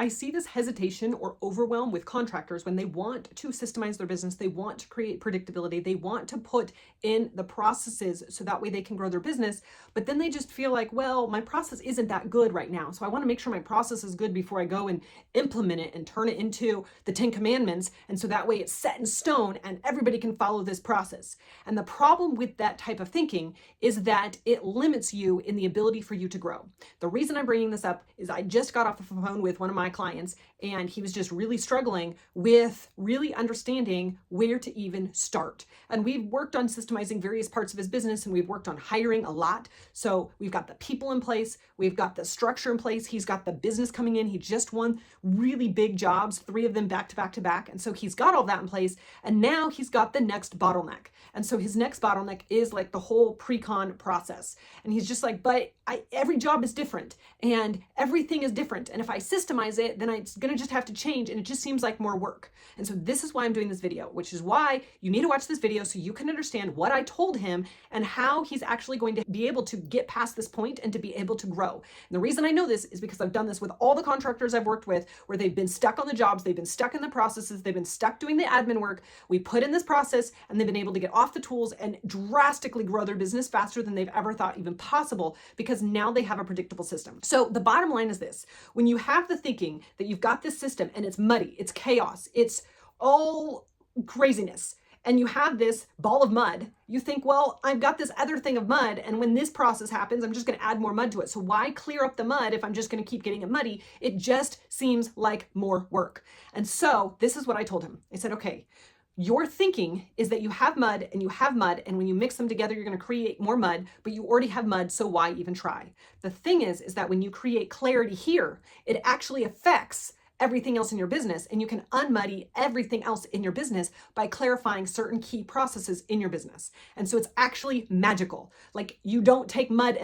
I see this hesitation or overwhelm with contractors when they want to systemize their business, they want to create predictability, they want to put in the processes so that way they can grow their business, but then they just feel like, well, my process isn't that good right now, so I want to make sure my process is good before I go and implement it and turn it into the 10 commandments, and so that way it's set in stone and everybody can follow this process. And the problem with that type of thinking is that it limits you in the ability for you to grow. The reason I'm bringing this up is I just got off the phone with one of my clients, and he was just really struggling with really understanding where to even start. And we've worked on systemizing various parts of his business, and we've worked on hiring a lot. So we've got the people in place, we've got the structure in place, he's got the business coming in, he just won really big jobs, 3 of them back to back to back. And so he's got all that in place, and now he's got the next bottleneck. And so his next bottleneck is like the whole pre-con process. And he's just like, but every job is different and everything is different. And if I systemize it, then it's gonna just have to change, and it just seems like more work. And so this is why I'm doing this video, which is why you need to watch this video so you can understand what I told him and how he's actually going to be able to get past this point and to be able to grow. And the reason I know this is because I've done this with all the contractors I've worked with, where they've been stuck on the jobs, they've been stuck in the processes, they've been stuck doing the admin work. We put in this process and they've been able to get off the tools and drastically grow their business faster than they've ever thought even possible, because now they have a predictable system. So the bottom line is this: when you have the thinking that you've got this system and it's muddy, it's chaos, it's all craziness, and you have this ball of mud, you think, well, I've got this other thing of mud, and when this process happens, I'm just going to add more mud to it. So why clear up the mud if I'm just going to keep getting it muddy? It just seems like more work. And so this is what I told him. I said, okay, your thinking is that you have mud, and when you mix them together, you're going to create more mud, but you already have mud, so why even try? The thing is that when you create clarity here, it actually affects everything else in your business, and you can unmuddy everything else in your business by clarifying certain key processes in your business. And so it's actually magical. Like, you don't take mud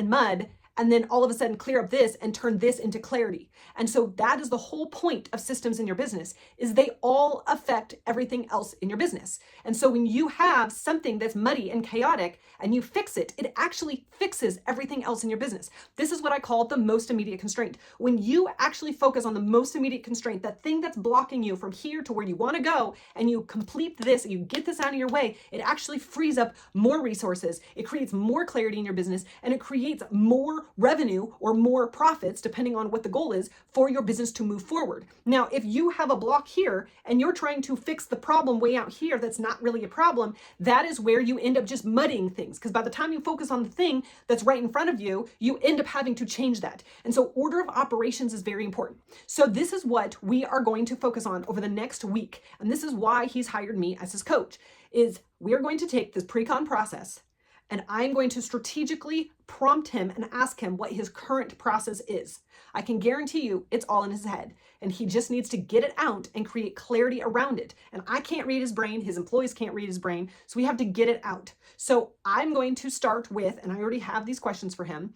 and then all of a sudden clear up this and turn this into clarity. And so that is the whole point of systems in your business, is they all affect everything else in your business. And so when you have something that's muddy and chaotic and you fix it, it actually fixes everything else in your business. This is what I call the most immediate constraint. When you actually focus on the most immediate constraint, that thing that's blocking you from here to where you want to go, and you complete this, and you get this out of your way, it actually frees up more resources, it creates more clarity in your business, and it creates more revenue or more profits, depending on what the goal is, for your business to move forward. Now, if you have a block here and you're trying to fix the problem way out here that's not really a problem, that is where you end up just muddying things, because by the time you focus on the thing that's right in front of you, you end up having to change that. And so order of operations is very important. So this is what we are going to focus on over the next week. And this is why he's hired me as his coach, is we are going to take this pre-con process, and I'm going to strategically prompt him and ask him what his current process is. I can guarantee you it's all in his head, and he just needs to get it out and create clarity around it. And I can't read his brain, his employees can't read his brain, so we have to get it out. So I'm going to start with, and I already have these questions for him,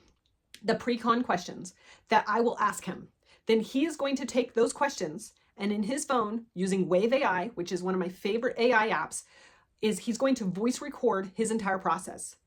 the pre-con questions that I will ask him. Then he is going to take those questions, and in his phone, using Wave AI, which is one of my favorite AI apps, is he's going to voice record his entire process.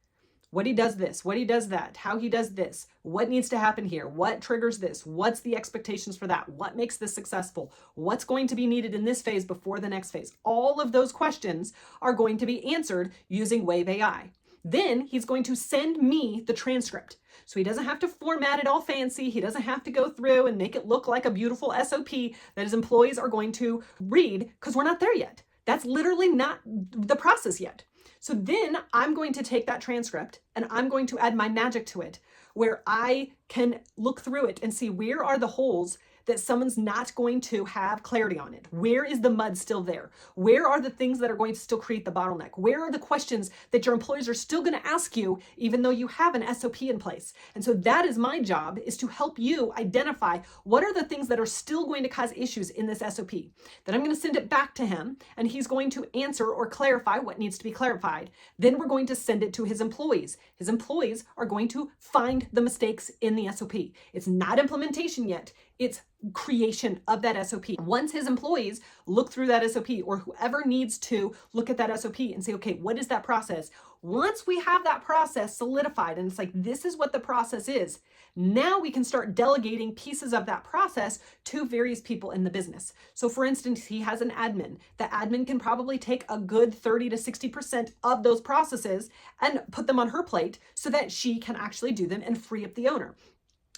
What he does this, what he does that, how he does this, what needs to happen here, what triggers this, what's the expectations for that, what makes this successful, what's going to be needed in this phase before the next phase. All of those questions are going to be answered using Wave AI. Then he's going to send me the transcript. So he doesn't have to format it all fancy. He doesn't have to go through and make it look like a beautiful SOP that his employees are going to read, because we're not there yet. That's literally not the process yet. So then I'm going to take that transcript and I'm going to add my magic to it, where I can look through it and see where are the holes that someone's not going to have clarity on it. Where is the mud still there? Where are the things that are going to still create the bottleneck? Where are the questions that your employees are still going to ask you, even though you have an SOP in place? And so that is my job, is to help you identify what are the things that are still going to cause issues in this SOP. Then I'm going to send it back to him, and he's going to answer or clarify what needs to be clarified. Then we're going to send it to his employees. His employees are going to find the mistakes in the SOP. It's not implementation yet. it's creation of that SOP. Once his employees look through that SOP, or whoever needs to look at that SOP and say, okay, what is that process? Once we have that process solidified and it's like, this is what the process is, now we can start delegating pieces of that process to various people in the business. So for instance, he has an admin. The admin can probably take a good 30 to 60% of those processes and put them on her plate so that she can actually do them and free up the owner.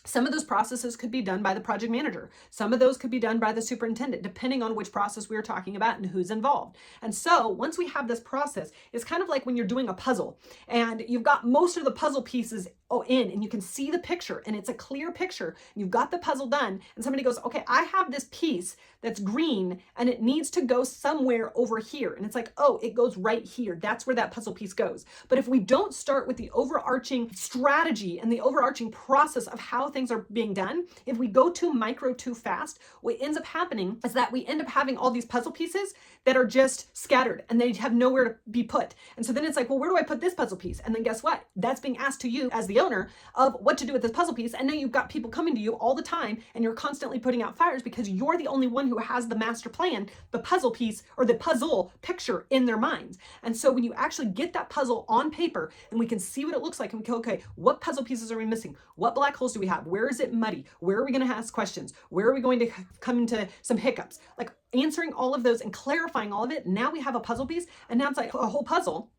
Some of those processes could be done by the project manager. Some of those could be done by the superintendent, depending on which process we are talking about and who's involved. And so once we have this process, it's kind of like when you're doing a puzzle and you've got most of the puzzle pieces in and you can see the picture and it's a clear picture. And you've got the puzzle done and somebody goes, okay, I have this piece that's green and it needs to go somewhere over here. And it's like, oh, it goes right here. That's where that puzzle piece goes. But if we don't start with the overarching strategy and the overarching process of how things are being done, if we go too micro too fast, what ends up happening is that we end up having all these puzzle pieces that are just scattered and they have nowhere to be put. And so then it's like, well, where do I put this puzzle piece? And then guess what? That's being asked to you as the owner of what to do with this puzzle piece. And now you've got people coming to you all the time and you're constantly putting out fires because you're the only one who has the master plan, the puzzle piece or the puzzle picture in their minds. And so when you actually get that puzzle on paper and we can see what it looks like and we go, okay, what puzzle pieces are we missing? What black holes do we have? Where is it muddy? Where are we going to ask questions? Where are we going to come into some hiccups? Like answering all of those and clarifying all of it. Now we have a puzzle piece and now it's like a whole puzzle.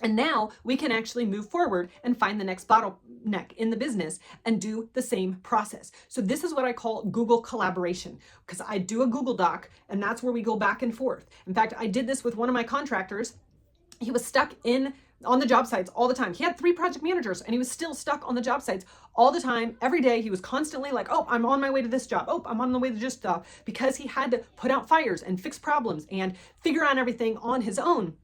And now we can actually move forward and find the next bottleneck in the business and do the same process. So this is what I call Google collaboration, because I do a Google Doc and that's where we go back and forth. In fact, I did this with one of my contractors. He was stuck on the job sites all the time. He had 3 project managers and he was still stuck on the job sites all the time. Every day he was constantly like, oh, I'm on my way to this job. Oh, I'm on the way to this job, because he had to put out fires and fix problems and figure out everything on his own.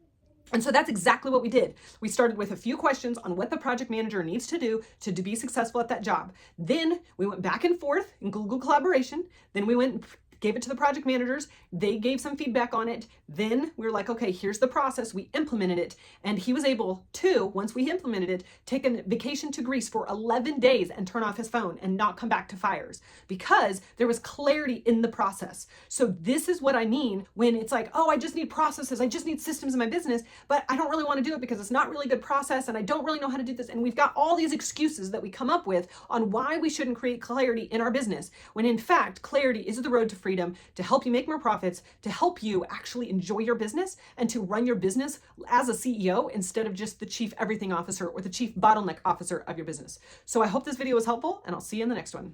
And so that's exactly what we did. We started with a few questions on what the project manager needs to do to be successful at that job. Then we went back and forth in Google collaboration. Then we went and gave it to the project managers. They gave some feedback on it. Then we were like, okay, here's the process. We implemented it. And he was able to, once we implemented it, take a vacation to Greece for 11 days and turn off his phone and not come back to fires because there was clarity in the process. So this is what I mean when it's like, oh, I just need processes. I just need systems in my business, but I don't really want to do it because it's not really good process and I don't really know how to do this. And we've got all these excuses that we come up with on why we shouldn't create clarity in our business, when in fact, clarity is the road to freedom, to help you make more profits, to help you actually enjoy your business and to run your business as a CEO instead of just the chief everything officer or the chief bottleneck officer of your business. So I hope this video was helpful and I'll see you in the next one.